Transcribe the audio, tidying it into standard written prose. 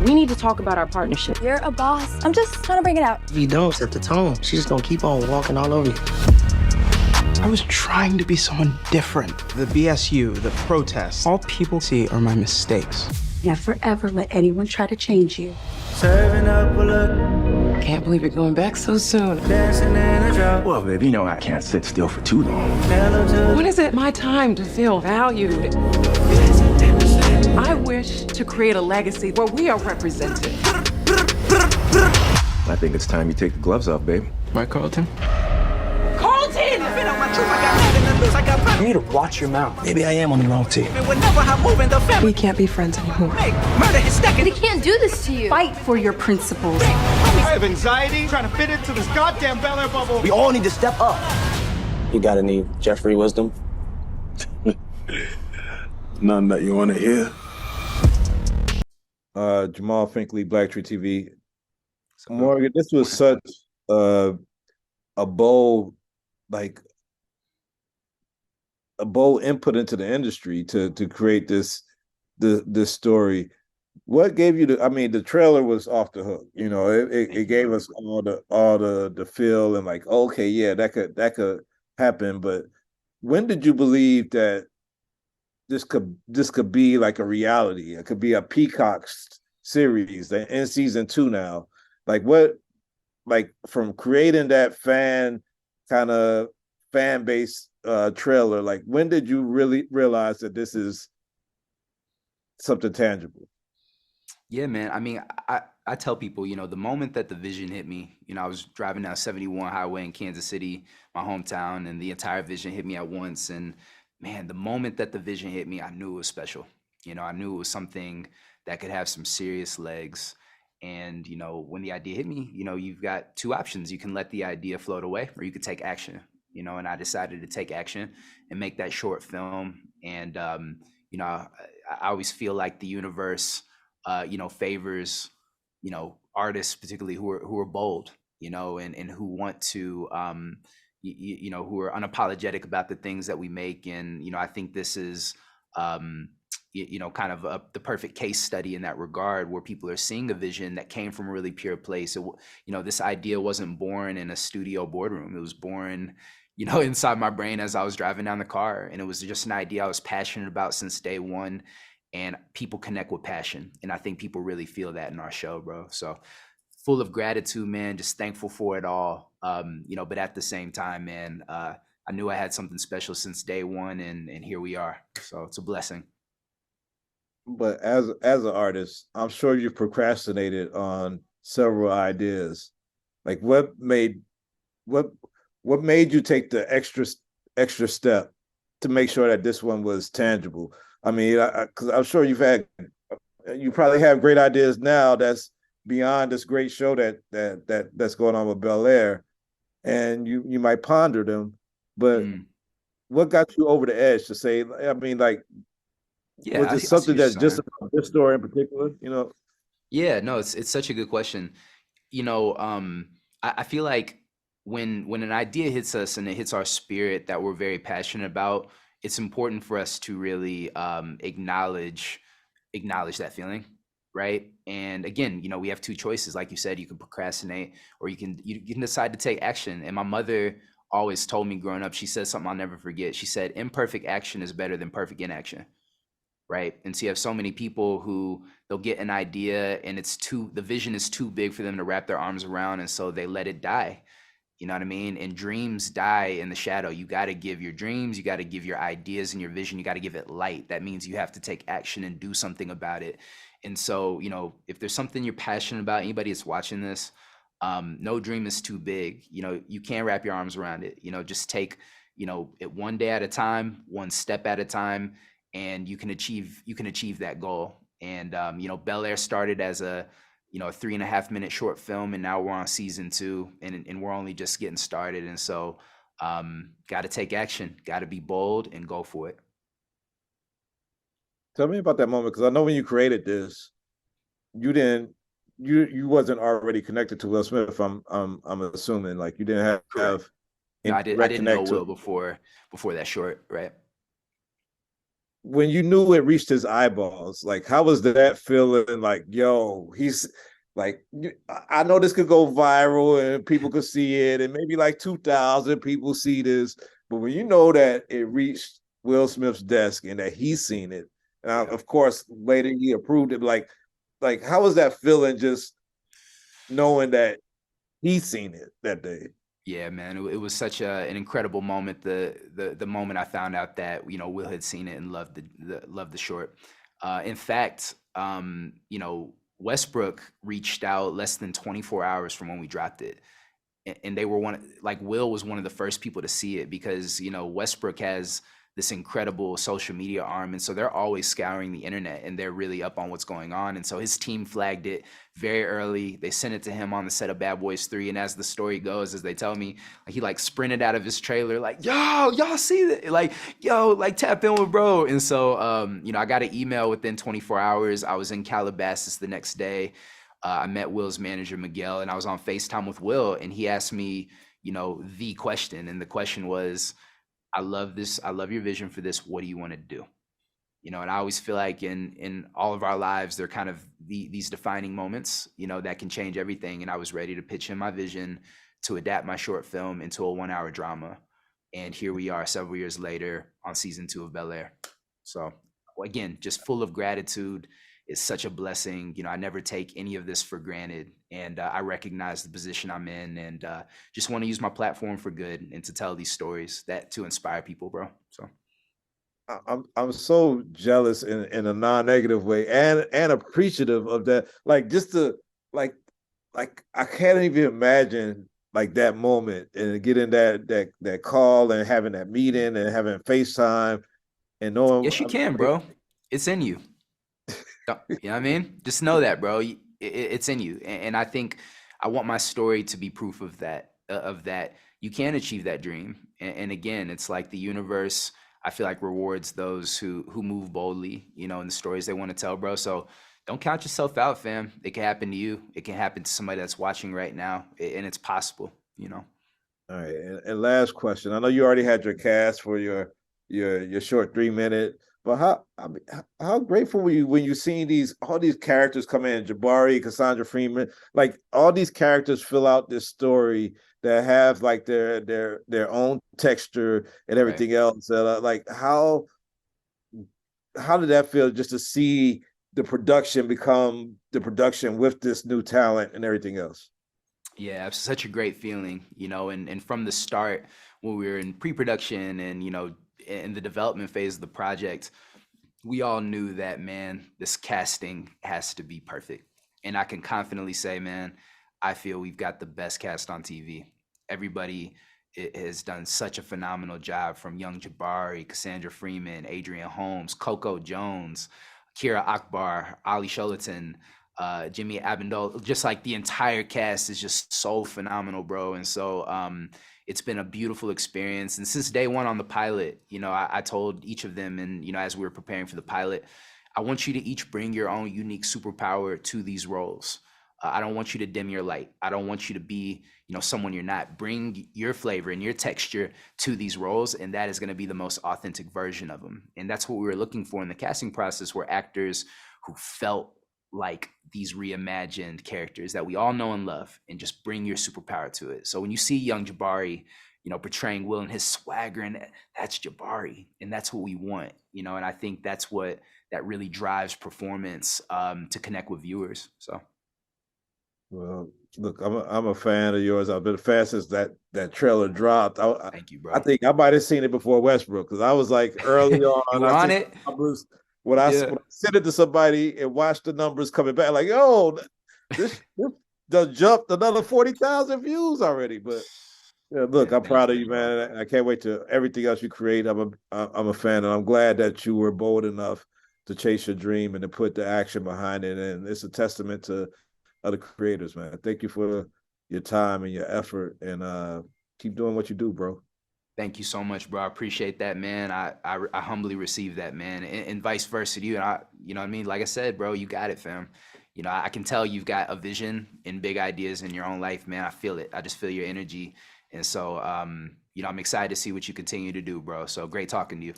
We need to talk about our partnership. You're a boss. I'm just trying to bring it out. If you don't set the tone, she's just gonna keep on walking all over you. I was trying to be someone different. The BSU, the protests, all people see are my mistakes. Never ever let anyone try to change you. Serving up a look. Can't believe you're going back so soon. Dancing in a drop. Well, babe, you know I can't sit still for too long. When is it my time to feel valued? I wish to create a legacy where we are represented. I think it's time you take the gloves off, babe. Right, Carlton? Carlton! You need to watch your mouth. Maybe I am on the wrong team. We can't be friends anymore. We can't do this to you. Fight for your principles. I have anxiety trying to fit into this goddamn Bel-Air bubble. We all need to step up. You got any Jeffrey wisdom? None that you want to hear. Jamal Finkley, Black Tree TV. Morgan, this was such a bold, like a bold input into the industry to create this story. What gave you the trailer was off the hook. You know, it gave us all the feel and like, okay, yeah, that could happen. But when did you believe that this could be like a reality? It could be a Peacock series in season 2 now. Like what, like from creating that fan base trailer, like when did you really realize that this is something tangible? Yeah, man. I mean, I tell people, you know, the moment that the vision hit me, you know, I was driving down 71 highway in Kansas City, my hometown, and the entire vision hit me at once. And man, the moment that the vision hit me, I knew it was special. You know, I knew it was something that could have some serious legs. And, you know, when the idea hit me, you know, you've got two options. You can let the idea float away or you could take action, you know, and I decided to take action and make that short film. And, you know, I always feel like the universe, you know, favors, you know, artists, particularly who are bold, you know, and who want to, you know, who are unapologetic about the things that we make. And, you know, I think this is, you know, kind of the perfect case study in that regard, where people are seeing a vision that came from a really pure place. You know, this idea wasn't born in a studio boardroom. It was born, you know, inside my brain as I was driving down the car. And it was just an idea I was passionate about since day one. And people connect with passion. And I think people really feel that in our show, bro. So full of gratitude, man, just thankful for it all. You know, but at the same time, man, I knew I had something special since day one, and here we are. So it's a blessing. But as an artist, I'm sure you procrastinated on several ideas. Like what made you take the extra step to make sure that this one was tangible? I mean, because I'm sure you probably have great ideas now that's beyond this great show that's going on with Bel-Air, and you might ponder them. But what got you over the edge to say? I mean, like, yeah, was it something that's just about this story in particular? You know? Yeah, no, it's such a good question. You know, I feel like when an idea hits us and it hits our spirit that we're very passionate about, it's important for us to really acknowledge that feeling, right? And again, you know, we have two choices. Like you said, you can procrastinate or you can decide to take action. And my mother always told me growing up, she said something I'll never forget. She said, imperfect action is better than perfect inaction, right? And so you have so many people who they'll get an idea and the vision is too big for them to wrap their arms around, and so they let it die. You know what I mean? And dreams die in the shadow. You got to give your dreams, you got to give your ideas and your vision, you got to give it light. That means you have to take action and do something about it. And so, you know, if there's something you're passionate about, anybody that's watching this, no dream is too big. You know, you can't wrap your arms around it. You know, just take, you know, it one day at a time, one step at a time, and you can achieve that goal. And, you know, Bel-Air started as a 3.5-minute short film, and now we're on season 2, and we're only just getting started. And so, got to take action, got to be bold and go for it. Tell me about that moment, because I know when you created this, you wasn't already connected to Will Smith. I'm assuming, like, you didn't have. No, I didn't know Will before that short, right? when you knew it reached his eyeballs, like how was that feeling? Like, yo, he's like, I know this could go viral and people could see it, and maybe like 2,000 people see this, but when you know that it reached Will Smith's desk and that he's seen it, of course, later he approved it. Like how was that feeling? Just knowing that he's seen it that day. Yeah, man, it was such an incredible moment. The moment I found out that Will had seen it and loved the short. In fact, Westbrook reached out less than 24 hours from when we dropped it, and they were Will was one of the first people to see it because Westbrook has this incredible social media arm, and so they're always scouring the internet and they're really up on what's going on. And so his team flagged it very early. They sent it to him on the set of Bad Boys 3, and as the story goes, as they tell me, he sprinted out of his trailer like, yo, y'all see that? Like, yo, tap in with bro. And so I got an email within 24 hours. I was in Calabasas the next day. I met Will's manager, Miguel, and I was on FaceTime with Will, and he asked me, the question, and the question was, I love this. I love your vision for this. What do you want to do? And I always feel like in all of our lives, they're kind of these defining moments, that can change everything. And I was ready to pitch him my vision to adapt my short film into a 1-hour drama. And here we are several years later on season 2 of Bel-Air. So again, just full of gratitude. It's such a blessing. I never take any of this for granted. And I recognize the position I'm in, and just want to use my platform for good and to tell these stories to inspire people, bro. So I'm so jealous in a non-negative way and appreciative of that. Like just to like I can't even imagine like that moment and getting that call and having that meeting and having FaceTime and knowing. Yes, you can, bro. It's in you. You know what I mean? Just know that, bro. It's in you. And I think I want my story to be proof of that you can achieve that dream. And again, it's like the universe, I feel like, rewards those who move boldly, in the stories they want to tell, bro. So don't count yourself out, fam. It can happen to you. It can happen to somebody that's watching right now. And it's possible, All right. And last question. I know you already had your cast for your short 3-minute. But how grateful were you when you seen all these characters come in, Jabari, Cassandra Freeman, like all these characters fill out this story that have like their own texture and everything else. Like how did that feel just to see the production become the production with this new talent and everything else? Yeah, it's such a great feeling, and from the start when we were in pre-production and, in the development phase of the project, we all knew that, man, this casting has to be perfect. And I can confidently say, man, I feel we've got the best cast on TV. Everybody has done such a phenomenal job, from young Jabari, Cassandra Freeman, Adrian Holmes, Coco Jones, Kira Akbar, Ali Sholaton, Jimmy Abendol. Just like the entire cast is just so phenomenal, bro. And so it's been a beautiful experience. And since day one on the pilot, I told each of them, and, as we were preparing for the pilot, I want you to each bring your own unique superpower to these roles. I don't want you to dim your light. I don't want you to be, someone you're not. Bring your flavor and your texture to these roles, and that is going to be the most authentic version of them. And that's what we were looking for in the casting process, were actors who felt like these reimagined characters that we all know and love, and just bring your superpower to it. So when you see young Jabari, portraying Will and his swagger, and that's Jabari, and that's what we want, and I think that's what that really drives performance to connect with viewers. So. Well, look, I'm a fan of yours. I've been a fan since that trailer dropped. Thank you, bro. I think I might have seen it before Westbrook, because I was like early on. You were on it? When I sent it to somebody and watched the numbers coming back, like, yo, this jumped another 40,000 views already. But yeah, look, I'm proud of you, man. I can't wait to everything else you create. I'm a fan, and I'm glad that you were bold enough to chase your dream and to put the action behind it. And it's a testament to other creators, man. Thank you for your time and your effort, and keep doing what you do, bro. Thank you so much, bro. I appreciate that, man. I humbly receive that, man, and vice versa to you. And you know what I mean? Like I said, bro, you got it, fam. I can tell you've got a vision and big ideas in your own life, man. I feel it. I just feel your energy. And so, I'm excited to see what you continue to do, bro. So great talking to you.